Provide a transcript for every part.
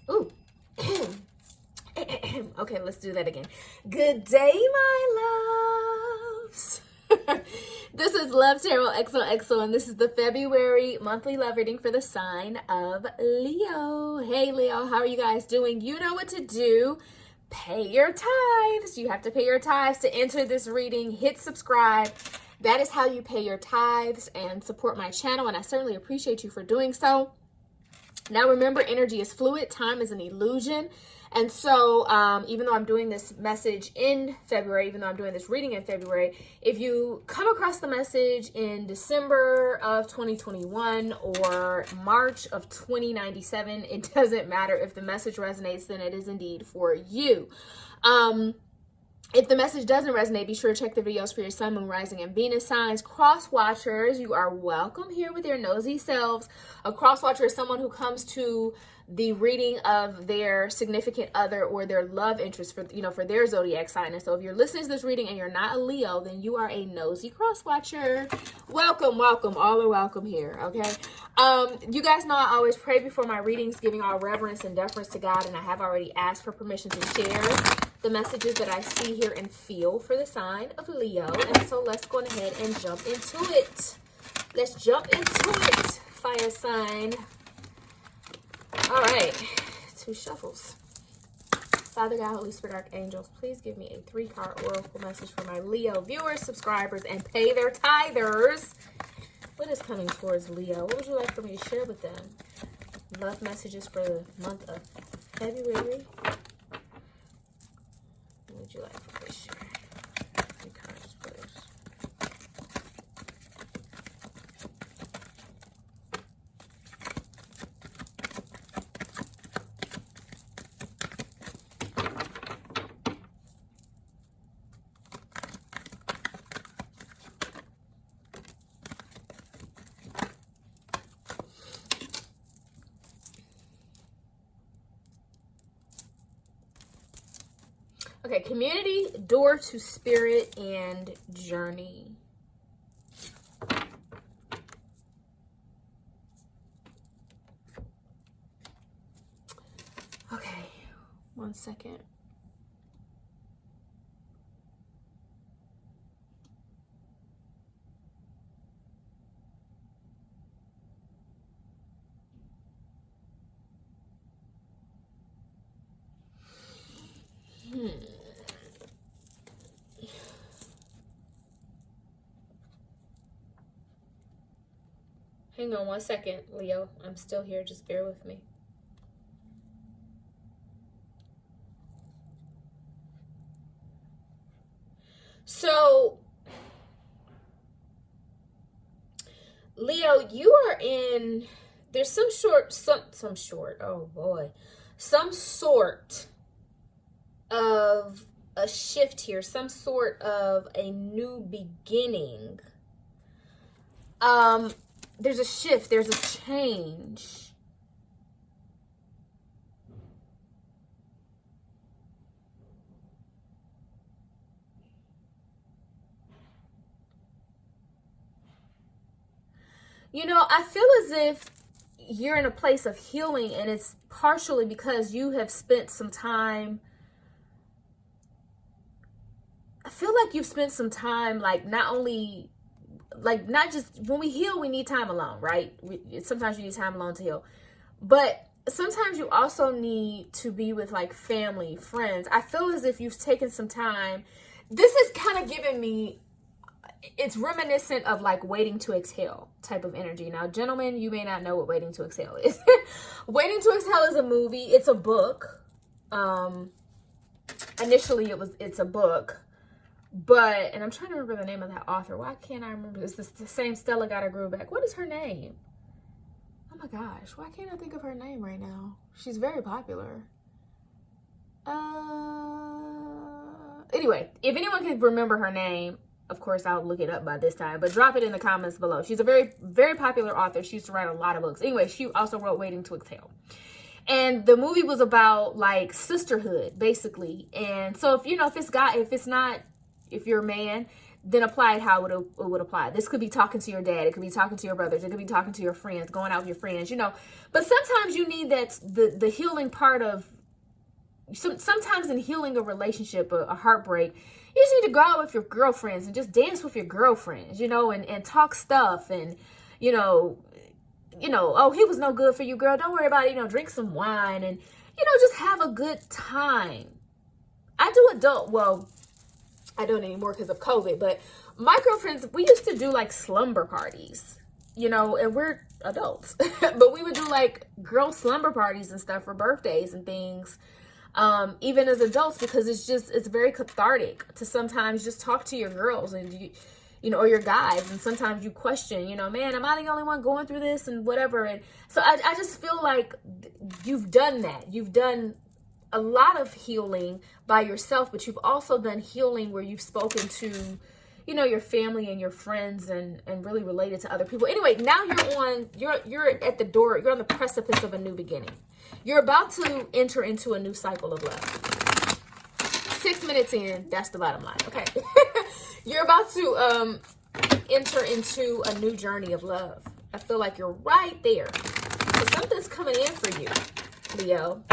Ooh. Okay, let's do that again. Good day, my loves. This is Love Tarot XOXO, and this is the February monthly love reading for the sign of Leo. Hey, Leo, how are you guys doing? You know what to do. Pay your tithes. You have to pay your tithes to enter this reading. Hit subscribe. That is how you pay your tithes and support my channel, and I certainly appreciate you for doing so. Now, remember, energy is fluid. Time is an illusion. And so, even though I'm doing this message in February, even though I'm doing this reading in February, if you come across the message in December of 2021 or March of 2097, it doesn't matter. If the message resonates, then it is indeed for you. If the message doesn't resonate, be sure to check the videos for your sun, moon, rising, and Venus signs. Cross watchers, you are welcome here with your nosy selves. A cross watcher is someone who comes to the reading of their significant other or their love interest for, for their zodiac sign. And so if you're listening to this reading and you're not a Leo, then you are a nosy cross watcher. Welcome, welcome. All are welcome here, okay? You guys know I always pray before my readings, giving all reverence and deference to God, and I have already asked for permission to share the messages that I see, hear, and feel for the sign of Leo. And so let's go ahead and jump into it. Let's jump into it, fire sign. All right, 2 shuffles. Father God, Holy Spirit, Archangels, please give me a 3-card oracle message for my Leo viewers, subscribers, and pay their tithers. What is coming towards Leo? What would you like for me to share with them? Love messages for the month of February. What would you like for me to share? 3 cards, please. Okay, community, door to spirit, and journey. Okay, 1 second. Hang on 1 second, Leo. I'm still here. Just bear with me. So, Leo, you are in, there's some sort of a shift here, some sort of a new beginning. There's a shift, there's a change. I feel as if you're in a place of healing, and it's partially because you have spent some time. I feel like you've spent some time, not just when we heal, we need time alone, right? Sometimes you need time alone to heal, but sometimes you also need to be with family, friends. I feel as if you've taken some time. This is kind of giving me, it's reminiscent of waiting to exhale type of energy. Now, gentlemen, you may not know what waiting to exhale is. Waiting to exhale is a movie. It's a book. Initially it's a book. But, and I'm trying to remember the name of that author. Why can't I remember? It's the same Stella Got Her Groove Back. What is her name? Oh my gosh. Why can't I think of her name right now? She's very popular. Anyway, if anyone can remember her name, of course, I'll look it up by this time. But drop it in the comments below. She's a very, very popular author. She used to write a lot of books. Anyway, she also wrote Waiting to Exhale. And the movie was about sisterhood, basically. And so if you're a man, then apply it how it would apply. This could be talking to your dad. It could be talking to your brothers. It could be talking to your friends, going out with your friends, you know. But sometimes you need that, the healing part of, sometimes in healing a relationship, a heartbreak, you just need to go out with your girlfriends and just dance with your girlfriends, you know, and talk stuff and, you know, oh, he was no good for you, girl. Don't worry about it. You know, drink some wine and, you know, just have a good time. I don't anymore because of COVID, but my girlfriends, we used to do like slumber parties, you know, and we're adults, but we would do like girl slumber parties and stuff for birthdays and things, even as adults, because it's very cathartic to sometimes just talk to your girls and you know, or your guys, and sometimes you question, you know, man, am I the only one going through this and whatever, and so I just feel like you've done that. You've done a lot of healing by yourself, but you've also done healing where you've spoken to, you know, your family and your friends and really related to other people. Anyway, now you're at the door, you're on the precipice of a new beginning. You're about to enter into a new cycle of love. 6 minutes in, that's the bottom line, okay? You're about to enter into a new journey of love. I feel like you're right there. So something's coming in for you, Leo.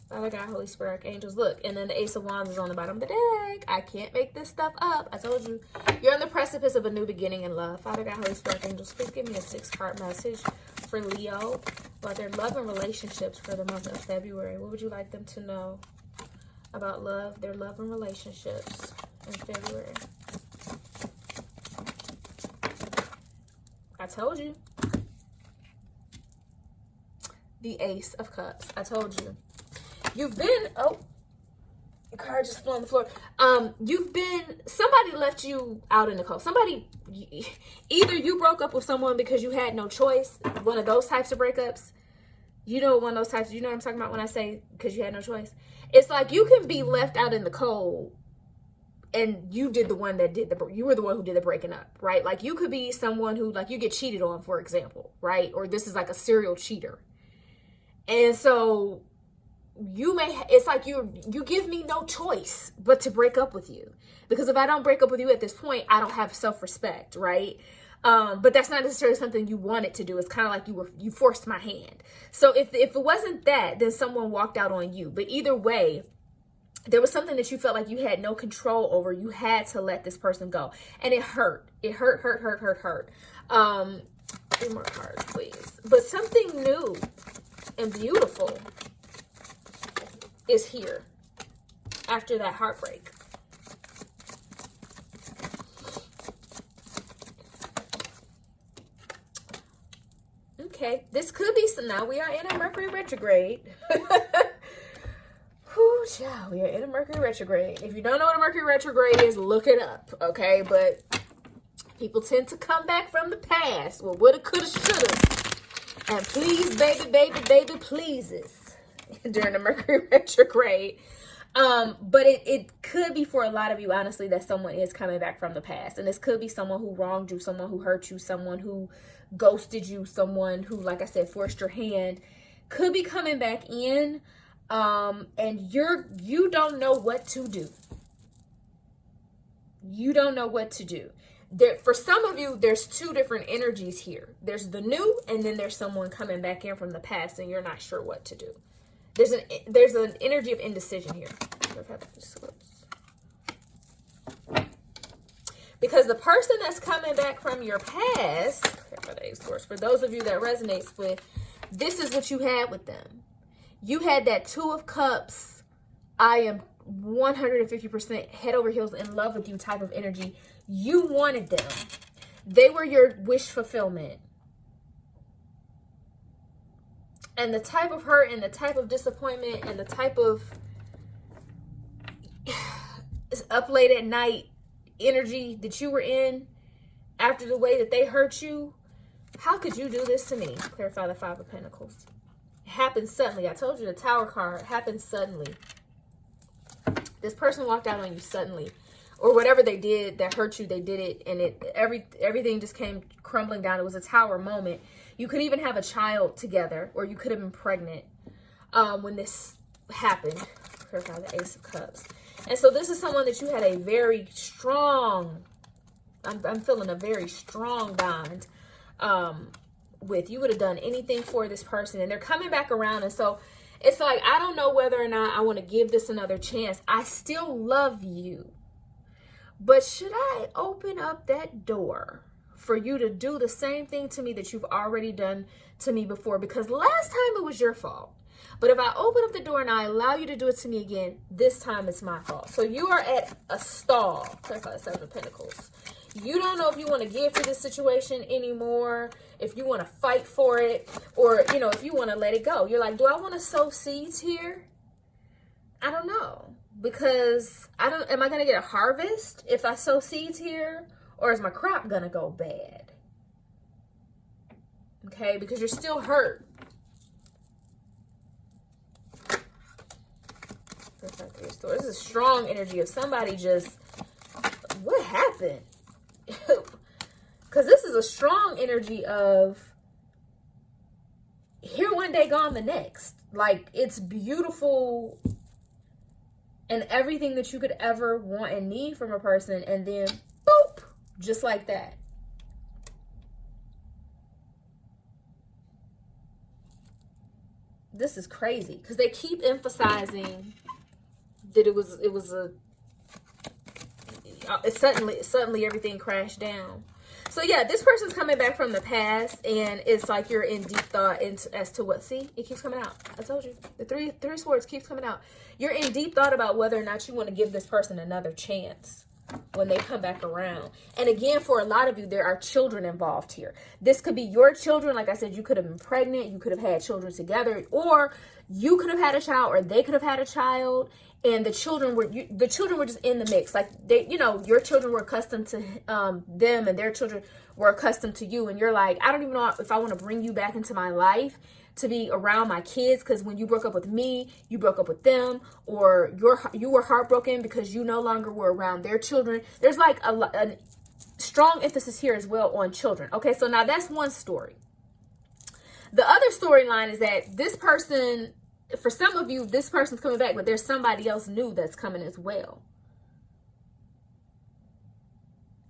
Father God, Holy Spirit, Angels, look, and then the Ace of Wands is on the bottom of the deck. I can't make this stuff up. I told you, you're on the precipice of a new beginning in love. Father God, Holy Spirit, Angels, please give me a 6-card message for Leo about their love and relationships for the month of February. What would you like them to know about love, their love and relationships in February? I told you. The Ace of Cups. I told you. You've been, oh, the card just flew on the floor. Somebody left you out in the cold. Somebody, either you broke up with someone because you had no choice, one of those types of breakups. You know, one of those types, you know what I'm talking about when I say because you had no choice? It's like you can be left out in the cold and you did the one that you were the one who did the breaking up, right? Like you could be someone who, like, you get cheated on, for example, right? Or this is like a serial cheater. And so it's like you give me no choice but to break up with you, because if I don't break up with you at this point, I don't have self-respect, right? But that's not necessarily something you wanted to do. It's kind of like you forced my hand. So if it wasn't that, then someone walked out on you. But either way, there was something that you felt like you had no control over. You had to let this person go, and it hurt. It hurt. 3 more cards, please. But something new and beautiful is here after that heartbreak. Okay, this could be some. Now we are in a Mercury retrograde. Whew, child, we are in a Mercury retrograde. If you don't know what a Mercury retrograde is, look it up, okay? But people tend to come back from the past. Well, woulda, coulda, shoulda. And please, baby, pleases during the Mercury retrograde. But it could be for a lot of you, honestly, that someone is coming back from the past. And this could be someone who wronged you, someone who hurt you, someone who ghosted you, someone who, like I said, forced your hand, could be coming back in. And you don't know what to do. You don't know what to do. For some of you, there's 2 different energies here. There's the new, and then there's someone coming back in from the past, and you're not sure what to do. There's an energy of indecision here. Because the person that's coming back from your past, for those of you that resonates with, this is what you had with them. You had that 2 of Cups. I am 150% head over heels in love with you type of energy. You wanted them. They were your wish fulfillment. And the type of hurt and the type of disappointment and the type of up late at night energy that you were in after the way that they hurt you. How could you do this to me? Clarify the 5 of Pentacles. It happened suddenly. I told you the Tower card happened suddenly. This person walked out on you suddenly. Or whatever they did that hurt you, they did it, and everything just came crumbling down. It was a Tower moment. You could even have a child together, or you could have been pregnant when this happened. clarify the Ace of Cups. And so this is someone that you had a very strong, I'm feeling a very strong bond with. You would have done anything for this person, and they're coming back around. And so it's like, I don't know whether or not I want to give this another chance. I still love you, but should I open up that door for you to do the same thing to me that you've already done to me before? Because last time it was your fault. But if I open up the door and I allow you to do it to me again, this time it's my fault. So you are at a stall. Clarify the Seven of Pentacles. You don't know if you want to give to this situation anymore, if you want to fight for it, or, you know, if you want to let it go. You're like, do I want to sow seeds here? I don't know. Because am I going to get a harvest if I sow seeds here? Or is my crop going to go bad? Okay, because you're still hurt. This is strong energy of somebody just, what happened? Because this is a strong energy of here one day, gone the next. Like, it's beautiful and everything that you could ever want and need from a person, and then boop, just like that. This is crazy because they keep emphasizing that it was suddenly everything crashed down. So yeah, this person's coming back from the past, and it's like you're in deep thought as to what. See, it keeps coming out. I told you, the three swords keeps coming out. You're in deep thought about whether or not you want to give this person another chance when they come back around. And again, for a lot of you, there are children involved here. This could be your children. Like I said, you could have been pregnant, you could have had children together, or you could have had a child, or they could have had a child. And the children were just in the mix. Like, they, you know, your children were accustomed to them, and their children were accustomed to you. And you're like, I don't even know if I want to bring you back into my life to be around my kids, because when you broke up with me, you broke up with them, or you were heartbroken because you no longer were around their children. There's like a strong emphasis here as well on children. Okay, so now that's one story. The other storyline is that this person, for some of you, this person's coming back, but there's somebody else new that's coming as well.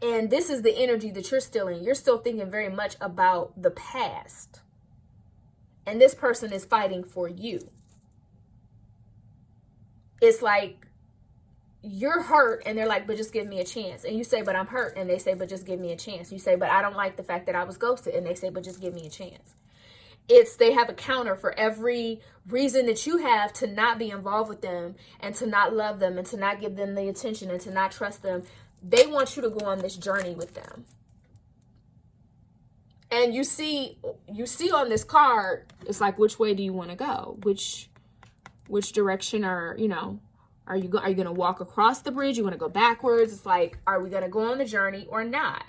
And this is the energy that you're still in. You're still thinking very much about the past. And this person is fighting for you. It's like you're hurt, and they're like, but just give me a chance. And you say, but I'm hurt. And they say, but just give me a chance. You say, but I don't like the fact that I was ghosted. And they say, but just give me a chance. They have a counter for every reason that you have to not be involved with them, and to not love them, and to not give them the attention, and to not trust them. They want you to go on this journey with them. And you see on this card, it's like, which way do you want to go? Which direction are you going to walk across the bridge? You want to go backwards? It's like, are we going to go on the journey or not?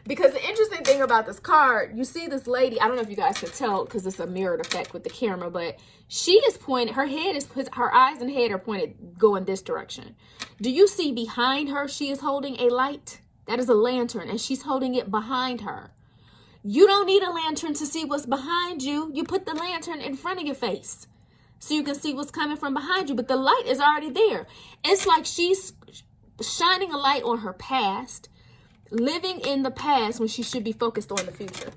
Because the interesting thing about this card, you see this lady, I don't know if you guys can tell because it's a mirrored effect with the camera, but she is pointed, her eyes and head are pointed going this direction. Do you see behind her, she is holding a light? That is a lantern, and she's holding it behind her. You don't need a lantern to see what's behind you. You put the lantern in front of your face so you can see what's coming from behind you, but the light is already there. It's like she's shining a light on her past, living in the past when she should be focused on the future.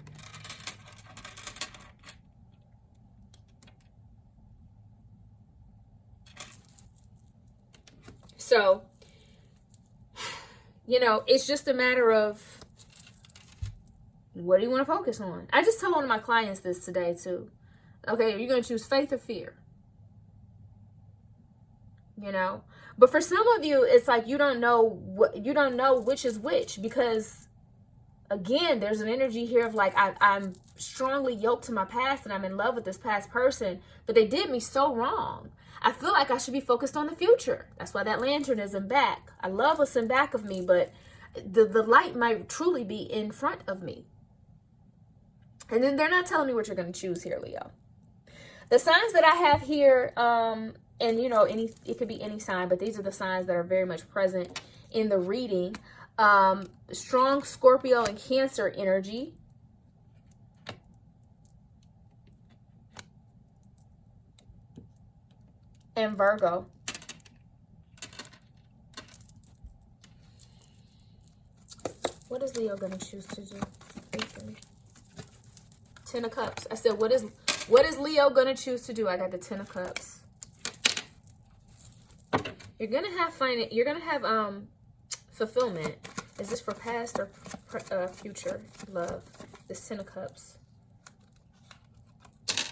So, it's just a matter of, what do you want to focus on? I just tell one of my clients this today too. Okay, you're going to choose faith or fear. But for some of you, it's like you don't know which is which, because again, there's an energy here of like, I'm strongly yoked to my past, and I'm in love with this past person, but they did me so wrong. I feel like I should be focused on the future. That's why that lantern is in back. I love what's in back of me, but the light might truly be in front of me. And then they're not telling me what you're going to choose here, Leo. The signs that I have here, and it could be any sign, but these are the signs that are very much present in the reading. Strong Scorpio and Cancer energy. and Virgo. What is Leo going to choose to do? 10 of Cups. I said, what is Leo going to choose to do? I got the 10 of Cups. You're going to have you're going to have fulfillment. Is this for past or future love? This 10 of Cups.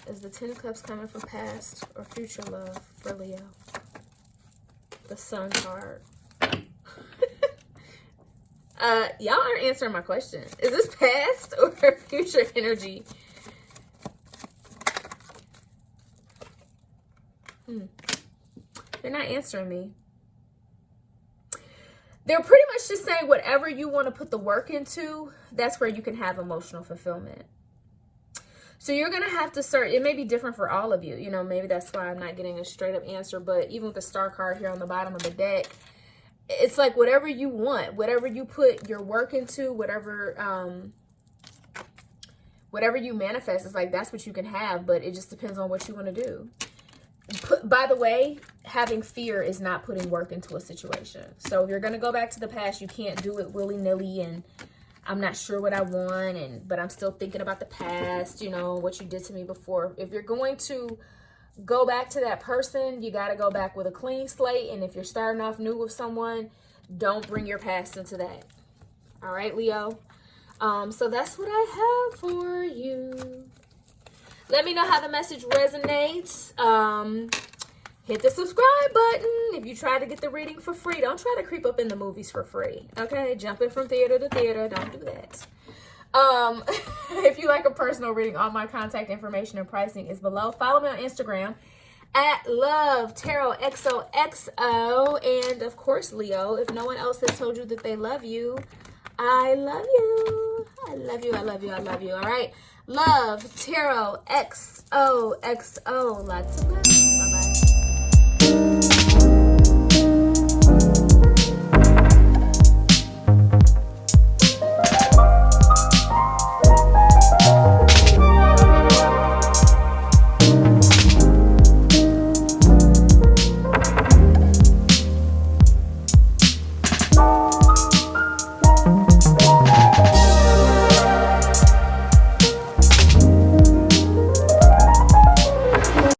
Is the 10 of Cups coming from past or future love for Leo? The Sun card. Y'all aren't answering my question. Is this past or future energy? They're not answering me. They're pretty much just saying whatever you want to put the work into, that's where you can have emotional fulfillment. So you're going to have to start. It may be different for all of you. You know, maybe that's why I'm not getting a straight up answer. But even with the star card here on the bottom of the deck, it's like whatever you want, whatever you put your work into, whatever you manifest, it's like that's what you can have. But it just depends on what you want to do. By the way, having fear is not putting work into a situation. So if you're going to go back to the past, you can't do it willy-nilly and I'm not sure what I want, but I'm still thinking about the past, you know, what you did to me before. If you're going to go back to that person, you got to go back with a clean slate. And if you're starting off new with someone, don't bring your past into that. All right, Leo. So that's what I have for you. Let me know how the message resonates. Hit the subscribe button. If you try to get the reading for free, don't try to creep up in the movies for free. Okay? Jumping from theater to theater. Don't do that. If you like a personal reading, all my contact information and pricing is below. Follow me on Instagram at LoveTarotXOXO. And of course, Leo, if no one else has told you that they love you, I love you. I love you. I love you. I love you. All right? Love Tarot XOXO. Lots of love. Bye-bye.